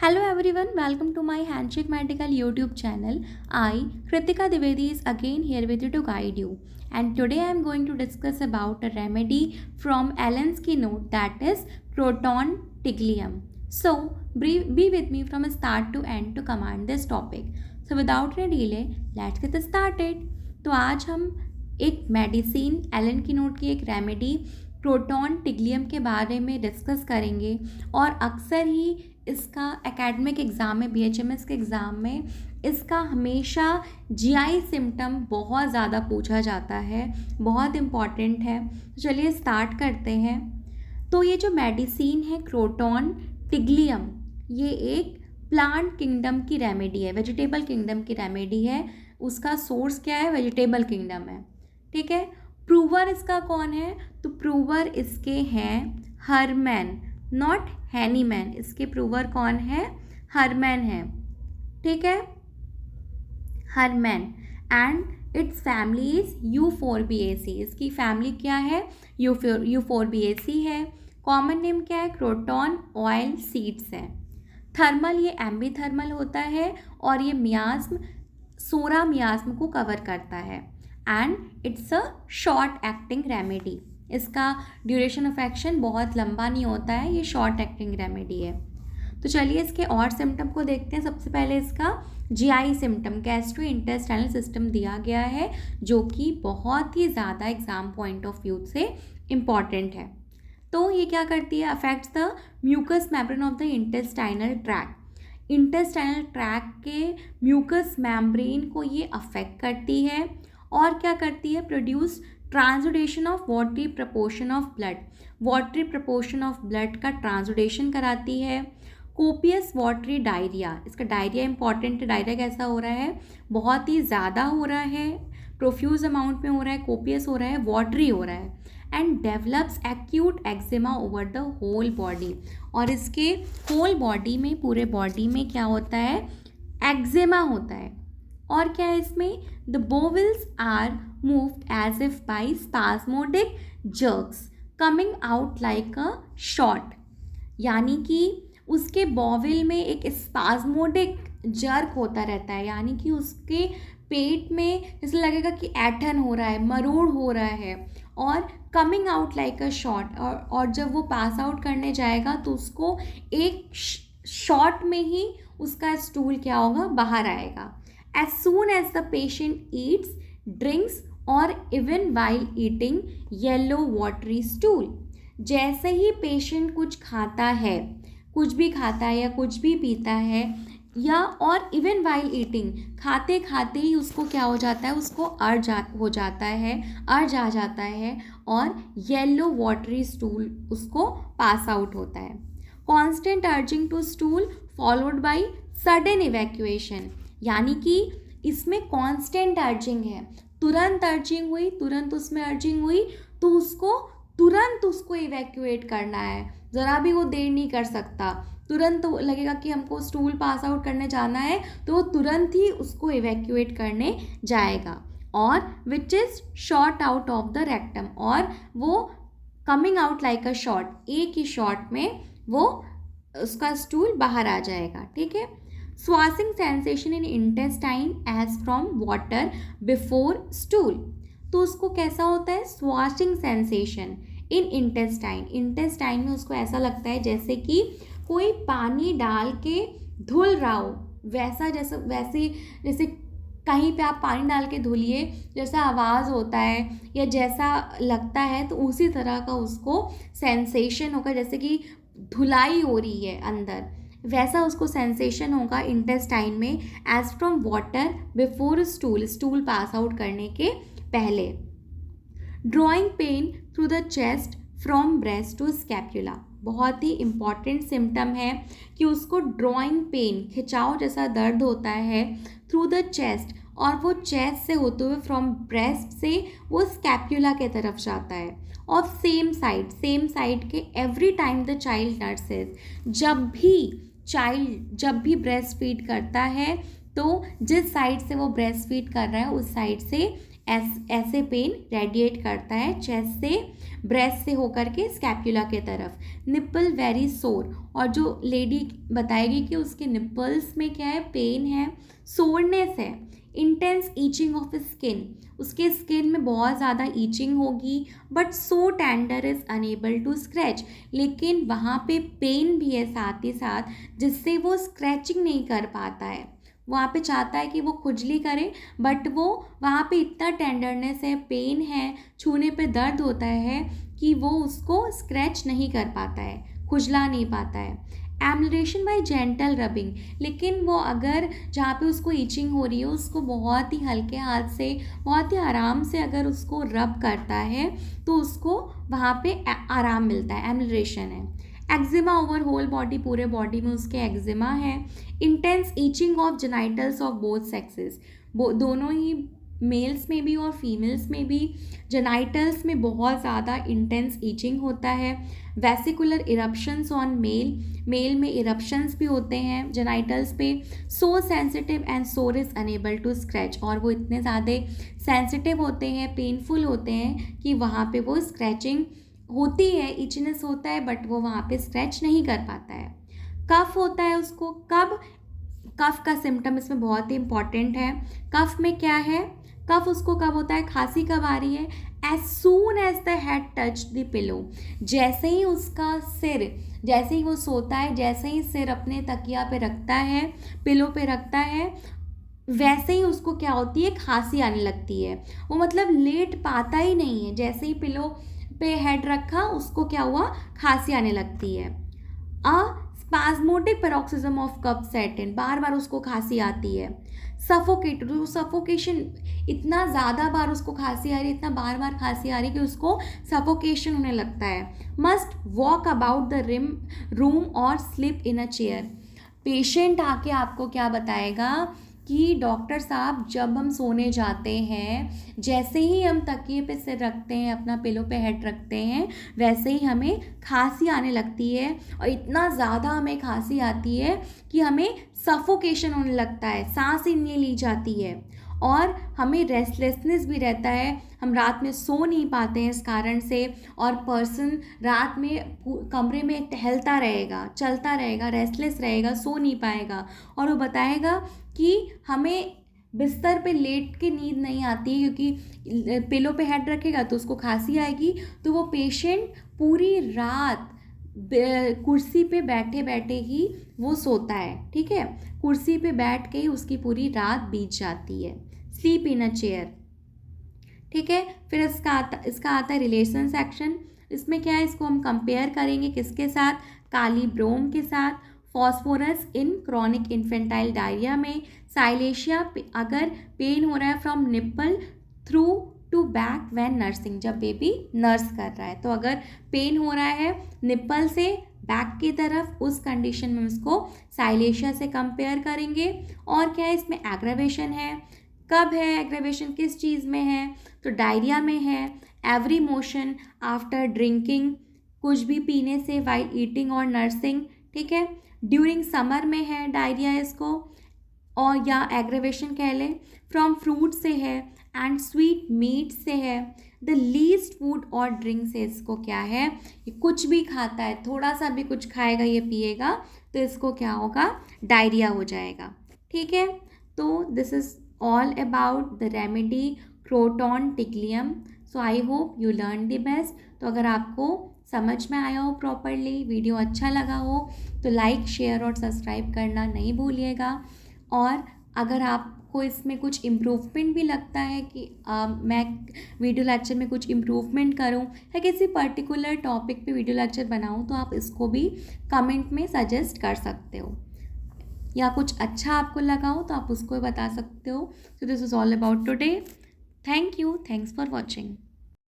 Hello everyone, welcome to my Handshake Medical YouTube channel. I, Kritika Dwivedi, is again here with you to guide you. And today I am going to discuss about a remedy from Allen's keynote, that is Proton Tiglium. So be with me from start to end to command this topic. So without any delay, let's get started. तो आज हम एक medicine Elon की note की एक remedy proton टिग्लियम के बारे में डिस्कस करेंगे और अक्सर ही इसका एकेडमिक एग्ज़ाम में बीएचएमएस के एग्ज़ाम में इसका हमेशा जीआई सिम्टम बहुत ज़्यादा पूछा जाता है, बहुत इम्पॉर्टेंट है। तो चलिए स्टार्ट करते हैं। तो ये जो मेडिसिन है क्रोटॉन टिग्लियम, ये एक प्लांट किंगडम की रेमेडी है, वेजिटेबल किंगडम की रेमेडी है। उसका सोर्स क्या है? वेजिटेबल किंगडम है, ठीक है। प्रूवर इसका कौन है? तो प्रूवर इसके हैं हरमैन, नॉट हैनीमैन। इसके प्रूवर कौन है? हरमैन है, ठीक है, Herman. And it's family is Euphorbiaceae. इसकी फैमिली क्या है? यूफोरबिएसी है। कॉमन नेम क्या है? क्रोटॉन ऑयल सीड्स है। थर्मल, ये एम्बीथर्मल होता है और ये मियास्म, सोरा मियास्म को कवर करता है। And it's a short acting remedy. इसका ड्यूरेशन ऑफ एक्शन बहुत लंबा नहीं होता है, ये शॉर्ट एक्टिंग रेमेडी है। तो चलिए इसके और सिम्टम को देखते हैं। सबसे पहले इसका GI symptom, gastro intestinal system दिया गया है, जो कि बहुत ही ज़्यादा एग्जाम पॉइंट ऑफ व्यू से इम्पॉर्टेंट है। तो ये क्या करती है? Affects the mucous membrane of the intestinal tract. Intestinal tract के म्यूकस मेम्ब्रेन को ये अफेक्ट करती है। और क्या करती है? Produce transudation of watery proportion of blood. Watery proportion of blood का ट्रांसुडेशन कराती है। कोपियस वाटरी डायरिया, इसका डायरिया इंपॉर्टेंट है। डायरिया कैसा हो रहा है? बहुत ही ज़्यादा हो रहा है, प्रोफ्यूज अमाउंट में हो रहा है, कोपियस हो रहा है, वाटरी हो रहा है। And develops acute eczema over the whole body. और इसके होल बॉडी में, पूरे बॉडी में क्या होता है? एक्जिमा होता है। और क्या है इसमें? The bowels are moved as if by spasmodic jerks coming out like a shot. यानी कि उसके बॉविल में एक स्पास्मोडिक जर्क होता रहता है, यानी कि उसके पेट में जैसे लगेगा कि ऐठन हो रहा है, मरोड़ हो रहा है। और coming out like a shot, और जब वो पास आउट करने जाएगा तो उसको एक शॉट में ही उसका स्टूल क्या होगा? बाहर आएगा। As soon as the patient eats, drinks or even while eating yellow watery stool, जैसे ही पेशेंट कुछ खाता है, कुछ भी खाता है या कुछ भी पीता है, या और इवन वाइल ईटिंग, खाते खाते ही उसको क्या हो जाता है? उसको अर्ज हो जाता है, अर्ज आ जाता है और येलो वाटरी स्टूल उसको पास आउट होता है। Constant urging to stool followed by sudden evacuation, यानी कि इसमें कांस्टेंट अर्जिंग है, तुरंत अर्जिंग हुई, तुरंत उसमें अर्जिंग हुई तो उसको तुरंत उसको इवैक्यूएट करना है, ज़रा भी वो देर नहीं कर सकता। तुरंत तो लगेगा कि हमको स्टूल पास आउट करने जाना है तो वो तुरंत ही उसको इवैक्यूएट करने जाएगा। और which is shot out of the rectum, और वो coming out like a shot, एक ही शॉट में वो उसका स्टूल बाहर आ जाएगा, ठीक है। Swashing sensation in intestine as from water before stool, तो उसको कैसा होता है? Swashing sensation in intestine, intestine में उसको ऐसा लगता है जैसे कि कोई पानी डाल के धुल रहा हो, वैसा जैसे कहीं पे आप पानी डाल के धुलिए जैसा आवाज़ होता है या जैसा लगता है, तो उसी तरह का उसको सेंसेशन होगा, जैसे कि धुलाई हो रही है अंदर, वैसा उसको सेंसेशन होगा इंटेस्टाइन में as from water before stool, stool pass out करने के पहले। Drawing pain through the chest from breast to scapula, बहुत ही इम्पॉर्टेंट सिम्टम है कि उसको ड्रॉइंग पेन, खिंचाव जैसा दर्द होता है थ्रू द चेस्ट, और वो चेस्ट से होते हुए फ्रॉम ब्रेस्ट से वो स्कैपुला के तरफ जाता है। और सेम साइड के every time the child nurses, जब भी ब्रेस्ट फीड करता है तो जिस साइड से वो ब्रेस्ट फीड कर रहा है उस साइड से ऐसे पेन रेडिएट करता है चेस्ट से, ब्रेस्ट से होकर के स्कैपुला के तरफ। निप्पल वेरी सोर, और जो लेडी बताएगी कि उसके निप्पल्स में क्या है, पेन है, सोरनेस है। इंटेंस ईचिंग ऑफ स्किन, उसके स्किन में बहुत ज़्यादा ईचिंग होगी, but so tender is unable to scratch, लेकिन वहाँ पे पेन भी है साथ ही साथ, जिससे वो स्क्रैचिंग नहीं कर पाता है। वहाँ पे चाहता है कि वो खुजली करे, बट वो वहाँ पे इतना टेंडरनेस है, पेन है, छूने पे दर्द होता है कि वो उसको स्क्रैच नहीं कर पाता है, खुजला नहीं पाता है। एम्युलेशन बाय जेंटल रबिंग, लेकिन वो अगर जहाँ पे उसको ईचिंग हो रही है उसको बहुत ही हल्के हाथ से, बहुत ही आराम से अगर उसको रब करता है तो उसको वहाँ पे आराम मिलता है, एम्युलेशन है। एक्जिमा ओवर होल बॉडी, पूरे बॉडी में उसके एक्जिमा है। Intense itching of genitals of both sexes, दोनों ही मेल्स में भी और फीमेल्स में भी जेनाइटल्स में बहुत ज़्यादा इंटेंस ईचिंग होता है। वेसिकुलर इरप्शंस ऑन मेल में इरप्शंस भी होते हैं जेनाइटल्स पे। सो सेंसिटिव एंड सोर इज़ अनेबल टू स्क्रैच, और वो इतने ज़्यादा सेंसिटिव होते हैं, पेनफुल होते हैं कि वहाँ पे वो स्क्रैचिंग होती है, इचनेस होता है, बट वो वहाँ पे स्क्रैच नहीं कर पाता है। कफ होता है उसको, कब, कफ का सिम्टम इसमें बहुत ही इंपॉर्टेंट है। कफ में क्या है, कफ उसको कब होता है, खांसी कब आ रही है, as soon as the head touch the pillow, जैसे ही उसका सिर, जैसे ही वो सोता है, जैसे ही सिर अपने तकिया पे रखता है, पिलो पे रखता है, वैसे ही उसको क्या होती है, खांसी आने लगती है। वो मतलब लेट पाता ही नहीं है, जैसे ही पिलो पे हेड रखा उसको क्या हुआ, खांसी आने लगती है। अ स्पाज्मोटिक पैरोक्सिज्म ऑफ कफ सेट इन, बार बार उसको खांसी आती है। सफोकेट, सफोकेशन, इतना ज़्यादा बार उसको खांसी आ रही है, इतना बार बार खांसी आ रही है कि उसको सफोकेशन होने लगता है। Must walk about the room और sleep in a chair, patient आके आपको क्या बताएगा कि डॉक्टर साहब जब हम सोने जाते हैं, जैसे ही हम तकिए पे सिर रखते हैं, अपना पिलो पे हेड रखते हैं, वैसे ही हमें खांसी आने लगती है, और इतना ज़्यादा हमें खांसी आती है कि हमें सफोकेशन होने लगता है, सांस ही नहीं ली जाती है, और हमें रेस्टलेसनेस भी रहता है, हम रात में सो नहीं पाते हैं इस कारण से, और पर्सन रात में कमरे में टहलता रहेगा, चलता रहेगा, रेस्टलेस रहेगा, सो नहीं पाएगा, और वो बताएगा कि हमें बिस्तर पे लेट के नींद नहीं आती है, क्योंकि पिलो पे हेड रखेगा तो उसको खांसी आएगी, तो वो पेशेंट पूरी रात कुर्सी पे बैठे बैठे ही वो सोता है, ठीक है, कुर्सी पे बैठ के ही उसकी पूरी रात बीत जाती है। स्लीप इन अ चेयर, ठीक है। फिर इसका आता है रिलेशन सेक्शन। इसमें क्या है, इसको हम कंपेयर करेंगे किसके साथ, कालीब्रोम के साथ। Phosphorus in chronic infantile diarrhoea में। साइलेशिया अगर पेन हो रहा है from nipple through to back when nursing, जब बेबी नर्स कर रहा है, तो अगर पेन हो रहा है निप्पल से बैक की तरफ, उस कंडीशन में उसको साइलेशिया से कंपेयर करेंगे। और क्या है, इसमें एग्रावेशन है, कब है एग्रावेशन, किस चीज़ में है, तो डायरिया में है। एवरी मोशन आफ्टर ड्रिंकिंग, कुछ भी पीने से, वाइल ईटिंग और नर्सिंग, ठीक है। ड्यूरिंग समर में है डायरिया इसको, और या एग्रावेशन कह लें। फ्रॉम फ्रूट से है, एंड स्वीट मीट से है। द लीस्ट फूड और ड्रिंक से इसको क्या है, ये कुछ भी खाता है, थोड़ा सा भी कुछ खाएगा, ये पिएगा, तो इसको क्या होगा, डायरिया हो जाएगा, ठीक है। तो this is all about the remedy Croton tiglium. So I hope you learn the best. तो अगर आपको समझ में आया हो प्रॉपरली, वीडियो अच्छा लगा हो, तो लाइक, शेयर और सब्सक्राइब करना नहीं भूलिएगा। और अगर आपको इसमें कुछ इम्प्रूवमेंट भी लगता है कि मैं वीडियो लेक्चर में कुछ इम्प्रूवमेंट करूं या किसी पर्टिकुलर टॉपिक पे वीडियो लेक्चर बनाऊं, तो आप इसको भी कमेंट में सजेस्ट कर सकते हो, या कुछ अच्छा आपको लगा हो तो आप उसको बता सकते हो। So this is all about today. Thank you, thanks for watching.